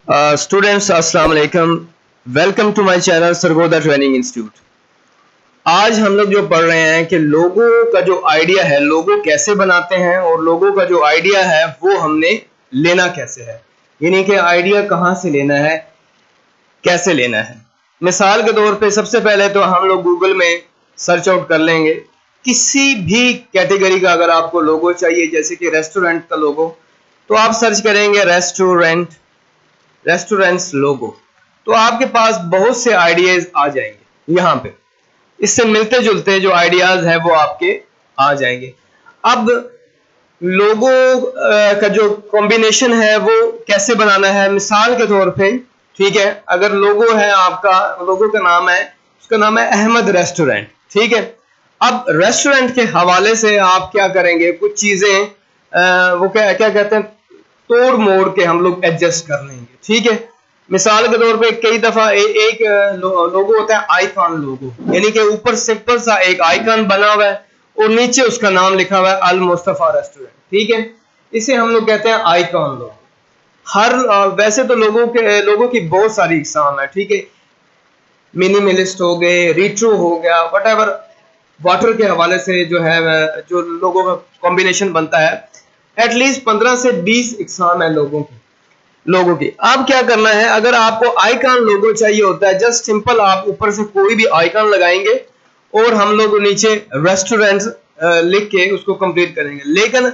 Students अस्सलाम वालेकुम, welcome to my channel Sargodha training institute. आज हम लोग जो पढ़ रहे हैं कि लोगों का जो आइडिया है, लोगो कैसे बनाते हैं और लोगों का जो आइडिया है वो हमने लेना कैसे है, यानी कि आइडिया कहाँ से लेना है, कैसे लेना है। मिसाल के तौर पे सबसे पहले तो हम लोग गूगल में सर्च आउट कर लेंगे किसी भी कैटेगरी का। अगर आपको लोगो चाहिए, जैसे कि रेस्टोरेंट का लोगो, तो आप सर्च करेंगे रेस्टोरेंट्स लोगो, तो आपके पास बहुत से आइडियाज आ जाएंगे। यहाँ पे इससे मिलते जुलते जो आइडियाज है वो आपके आ जाएंगे। अब लोगो का जो कॉम्बिनेशन है वो कैसे बनाना है, मिसाल के तौर पे, ठीक है, अगर लोगो है आपका, लोगो का नाम है, उसका नाम है अहमद रेस्टोरेंट, ठीक है। अब रेस्टोरेंट के हवाले से आप क्या करेंगे, कुछ चीजें वो क्या क्या कहते हैं, तोड़ मोड़ के हम लोग एडजस्ट कर लेंगे, ठीक है। मिसाल के तौर पे कई दफा एक लोगो होता है आइकॉन लोगो, यानी कि ऊपर सिंपल सा एक आइकॉन बना हुआ है और नीचे उसका नाम लिखा हुआ है अल मुस्तफा रेस्टोरेंट, ठीक है। इसे हम लोग कहते हैं आइकॉन लोगो। हर वैसे तो लोगों की बहुत सारी इकसाम है, ठीक है। मिनिमलिस्ट हो गए, रिट्रो हो गया, वट वाटर के हवाले से जो है जो लोगों का कॉम्बिनेशन बनता है, एटलीस्ट 15 से 20 इकसाम है लोगों की। अब क्या करना है, अगर आपको आइकॉन लोगो चाहिए होता है, जस्ट सिंपल आप ऊपर से कोई भी आइकॉन लगाएंगे और हम लोग नीचे रेस्टोरेंट लिख के उसको कंप्लीट करेंगे। लेकिन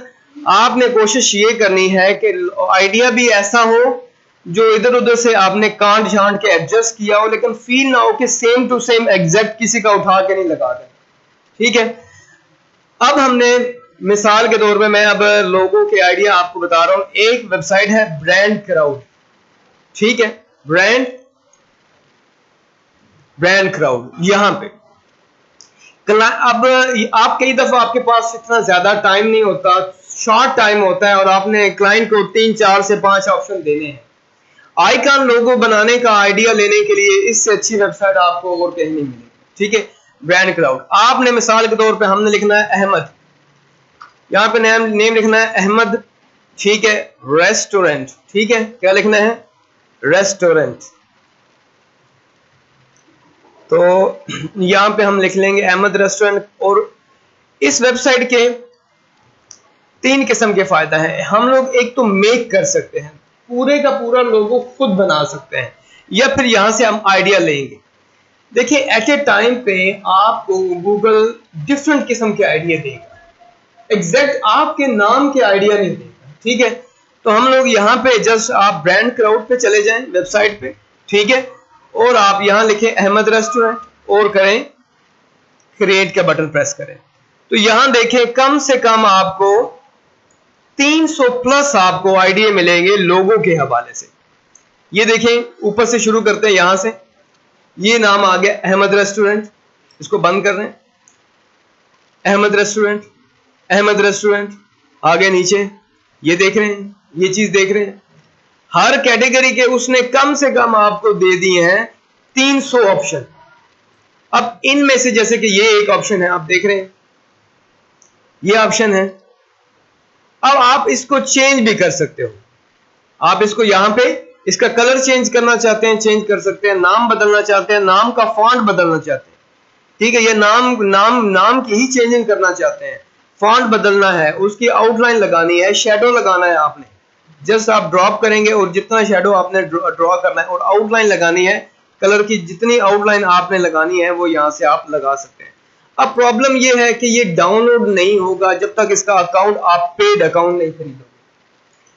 आपने कोशिश ये करनी है कि आइडिया भी ऐसा हो जो इधर उधर से आपने कांट झांट के एडजस्ट किया हो, लेकिन फील ना हो कि सेम टू सेम एग्जैक्ट किसी का उठा के नहीं लगा देना, ठीक है। अब हमने मिसाल के तौर पे, मैं अब लोगों के आइडिया आपको बता रहा हूं। एक वेबसाइट है ब्रांड क्राउड, ठीक है, ब्रांड क्राउड। यहां पे अब आप कई दफा आपके पास इतना ज्यादा टाइम नहीं होता, शॉर्ट टाइम होता है और आपने क्लाइंट को 3, 4 से 5 ऑप्शन देने हैं। आइकॉन लोगो बनाने का आइडिया लेने के लिए इससे अच्छी वेबसाइट आपको और कहीं नहीं मिलेगी, ठीक है। ब्रांड क्राउड, आपने मिसाल के तौर पे हमने लिखना है अहमद, यहाँ पे नेम लिखना है अहमद, ठीक है, रेस्टोरेंट, ठीक है। क्या लिखना है, रेस्टोरेंट। तो यहाँ पे हम लिख लेंगे अहमद रेस्टोरेंट। और इस वेबसाइट के 3 किस्म के फायदा है। हम लोग एक तो मेक कर सकते हैं, पूरे का पूरा लोगो खुद बना सकते हैं, या फिर यहां से हम आइडिया लेंगे। देखिए, एट ए टाइम पे आपको गूगल डिफरेंट किस्म के आइडिया देगा, एग्जैक्ट आपके नाम के आइडिया नहीं देगा, ठीक है। तो हम लोग यहाँ पे जस्ट आप ब्रांड क्राउड पे चले जाएं वेबसाइट पे, ठीक है, और आप यहाँ लिखें अहमद रेस्टोरेंट और करें क्रिएट का बटन प्रेस करें। तो यहां देखें कम से कम आपको 300 प्लस आपको आइडिया मिलेंगे लोगों के हवाले से। ये देखें, ऊपर से शुरू करते हैं, यहां से ये नाम आ गया अहमद रेस्टोरेंट, इसको बंद कर रहे हैं, अहमद रेस्टोरेंट, अहमद रेस्टोरेंट, आगे नीचे ये देख रहे हैं, ये चीज देख रहे हैं। हर कैटेगरी के उसने कम से कम आपको दे दिए हैं 300 ऑप्शन। अब इनमें से जैसे कि ये एक ऑप्शन है, आप देख रहे हैं, ये ऑप्शन है। अब आप इसको चेंज भी कर सकते हो, आप इसको यहां पे इसका कलर चेंज करना चाहते हैं, चेंज कर सकते हैं, नाम बदलना चाहते हैं, नाम का फॉन्ट बदलना चाहते हैं, ठीक है। ये नाम की ही चेंजिंग करना चाहते हैं, फॉन्ट बदलना है, उसकी आउटलाइन लगानी है, शेडो लगाना है। आपने जस्ट आप ड्रॉप करेंगे और जितना शेडो आपने ड्रॉ करना है और आउटलाइन लगानी है, कलर की जितनी आउटलाइन आपने लगानी है वो यहां से आप लगा सकते हैं। अब प्रॉब्लम ये है कि ये डाउनलोड नहीं होगा जब तक इसका अकाउंट आप पेड अकाउंट नहीं खरीदोगे।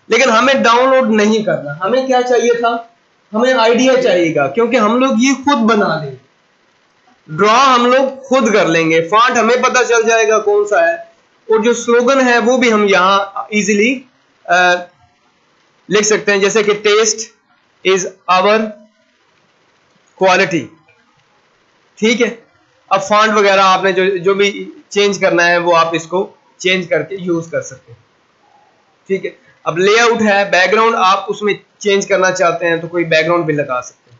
लेकिन हमें डाउनलोड नहीं करना, हमें क्या चाहिए था, हमें आइडिया चाहिएगा, क्योंकि हम लोग ये खुद बना लेंगे, ड्रॉ हम लोग खुद कर लेंगे, फॉन्ट हमें पता चल जाएगा कौन सा है, और जो स्लोगन है वो भी हम यहां इजीली लिख सकते हैं, जैसे कि टेस्ट इज आवर क्वालिटी, ठीक है। अब फॉन्ट वगैरह आपने जो भी चेंज करना है वो आप इसको चेंज करके यूज कर सकते हैं, ठीक है। अब लेआउट है, बैकग्राउंड आप उसमें चेंज करना चाहते हैं तो कोई बैकग्राउंड भी लगा सकते हैं,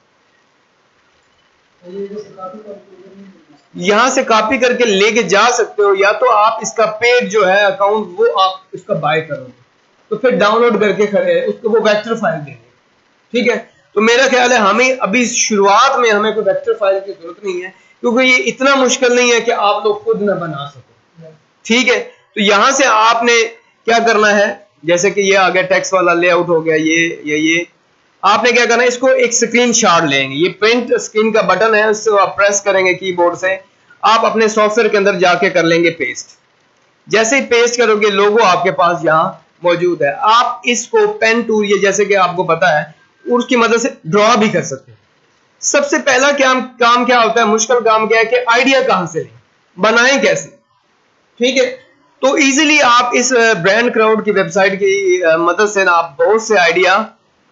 यहां से कॉपी करके लेके जा सकते हो, या तो आप इसका पेड जो है अकाउंट वो आप इसका बाय करोगे तो फिर डाउनलोड करके उसको वो वेक्टर फाइल देंगे, ठीक है, तो मेरा ख्याल है हमें अभी शुरुआत में हमें कोई वेक्टर फाइल की जरूरत नहीं है, क्योंकि ये इतना मुश्किल नहीं है कि आप लोग खुद ना बना सको। ठीक है, तो यहां से आपने क्या करना है, जैसे कि ये आ गया टेक्स्ट वाला लेआउट हो गया, ये आपने क्या करना है, इसको एक स्क्रीन शॉट लेंगे, ये प्रिंट स्क्रीन का बटन है, उसको आप प्रेस करेंगे कीबोर्ड से, आप अपने सॉफ्टवेयर के अंदर जाके कर लेंगे पेस्ट। जैसे ही पेस्ट करोगे लोगो आपके पास यहाँ मौजूद है। आप इसको पेन टूल, ये जैसे कि आपको पता है, उसकी मदद से ड्रॉ भी कर सकते हैं। सबसे पहला काम क्या होता है, मुश्किल काम क्या है कि आइडिया कहां से लें, बनाएं कैसे। ठीक है, तो इजीली आप इस ब्रांड क्राउड की वेबसाइट की मदद से ना आप बहुत से आइडिया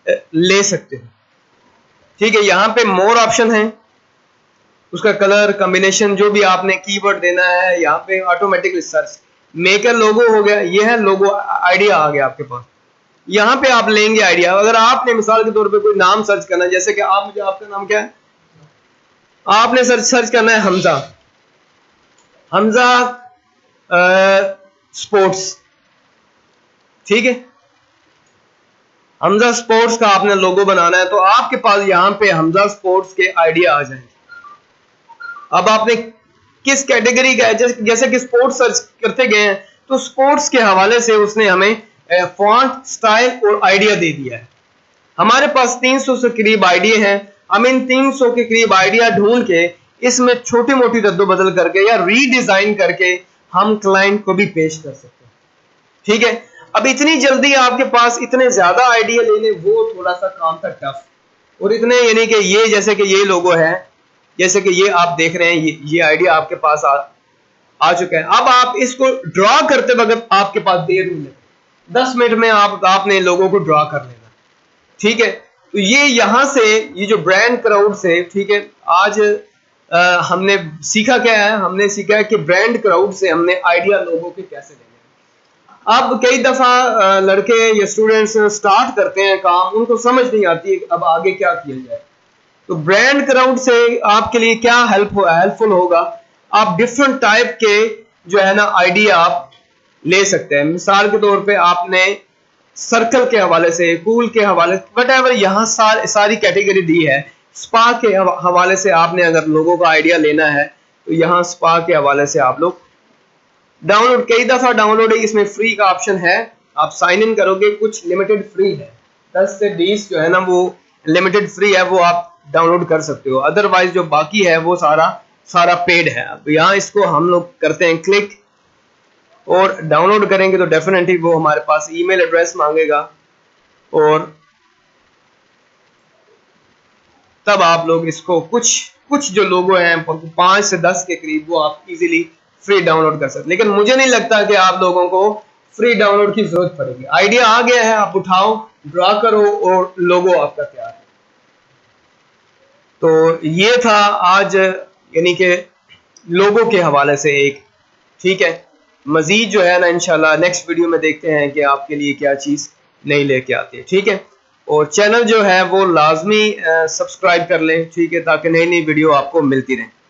ले सकते हैं। ठीक है, यहां पे मोर ऑप्शन है, उसका कलर कॉम्बिनेशन जो भी आपने कीवर्ड देना है, यहाँ पे ऑटोमेटिकली सर्च, मेकर लोगो हो गया, ये है लोगो आइडिया आ गया आपके पास। यहाँ पे आप लेंगे आइडिया। अगर आपने मिसाल के तौर पे कोई नाम सर्च करना है, जैसे कि आप मुझे, आपका नाम क्या है, आपने सर्च करना है हमजा, हमजा स्पोर्ट्स। ठीक है, हमजा स्पोर्ट्स का आपने लोगो बनाना है, तो आपके पास यहाँ पे हमजा स्पोर्ट्स के आइडिया आ जाएंगे। अब आपने किस कैटेगरी का है, जैसे कि स्पोर्ट्स सर्च करते गए हैं, तो स्पोर्ट्स के हवाले से उसने हमें फॉन्ट, स्टाइल और आइडिया दे दिया है। हमारे पास 300 से करीब आइडिया हैं। हम इन 300 के करीब आइडिया ढूंढ के इसमें छोटी मोटी रद्दोबदल करके या रीडिजाइन करके हम क्लाइंट को भी पेश कर सकते हैं। ठीक है, अब इतनी जल्दी आपके पास इतने ज्यादा आइडिया लेने, वो थोड़ा सा काम था टफ। और इतने, यानी कि ये जैसे कि ये लोगो है, जैसे कि ये आप देख रहे हैं, ये आइडिया आपके पास आ चुका है। अब आप इसको ड्रॉ करते वक्त आपके पास देर नहीं लगती, 10 मिनट में आपने लोगों को ड्रॉ कर लेना। ठीक है, तो ये यहां से, ये जो ब्रांड क्राउड से, ठीक है, आज हमने सीखा क्या है, हमने सीखा है कि ब्रांड क्राउड से हमने आइडिया लोगों के कैसे लेने हैं। अब कई दफा लड़के या स्टूडेंट्स स्टार्ट करते हैं काम, उनको समझ नहीं आती अब आगे क्या किया जाए। तो ब्रांड क्राउड से आपके लिए क्या हेल्पफुल होगा, आप डिफरेंट टाइप के जो है ना आइडिया आप ले सकते हैं। मिसाल के तौर पे आपने सर्कल के हवाले से, कूल के हवाले से, वटएवर यहाँ सारी कैटेगरी दी है। स्पा के हवाले से आपने अगर लोगों का आइडिया लेना है, तो यहाँ स्पा के हवाले से आप लोग डाउनलोड, कई दफा डाउनलोड है, इसमें फ्री का ऑप्शन है, आप साइन इन करोगे, कुछ लिमिटेड फ्री है, 10 से 20 जो है ना वो लिमिटेड फ्री है, वो आप डाउनलोड कर सकते हो। अदरवाइज जो बाकी है वो सारा पेड है। अब यहाँ इसको हम लोग करते हैं क्लिक और डाउनलोड करेंगे, तो डेफिनेटली वो हमारे पास ईमेल एड्रेस मांगेगा, और तब आप लोग इसको कुछ जो लोगो हैं 5 से 10 के करीब, वो आप इजीली फ्री डाउनलोड कर सकते। लेकिन मुझे नहीं लगता कि आप लोगों को फ्री डाउनलोड की जरूरत पड़ेगी। आइडिया आ गया है, आप उठाओ, ड्रा करो और लोगो आपका तैयार है। तो ये था आज, यानी कि लोगों के हवाले से एक। ठीक है, मजीद जो है ना इंशाल्लाह नेक्स्ट वीडियो में देखते हैं कि आपके लिए क्या चीज़ नई लेके आती है। ठीक है, और चैनल जो है वो लाजमी सब्सक्राइब कर लें, ठीक है, ताकि नई नई वीडियो आपको मिलती रहे।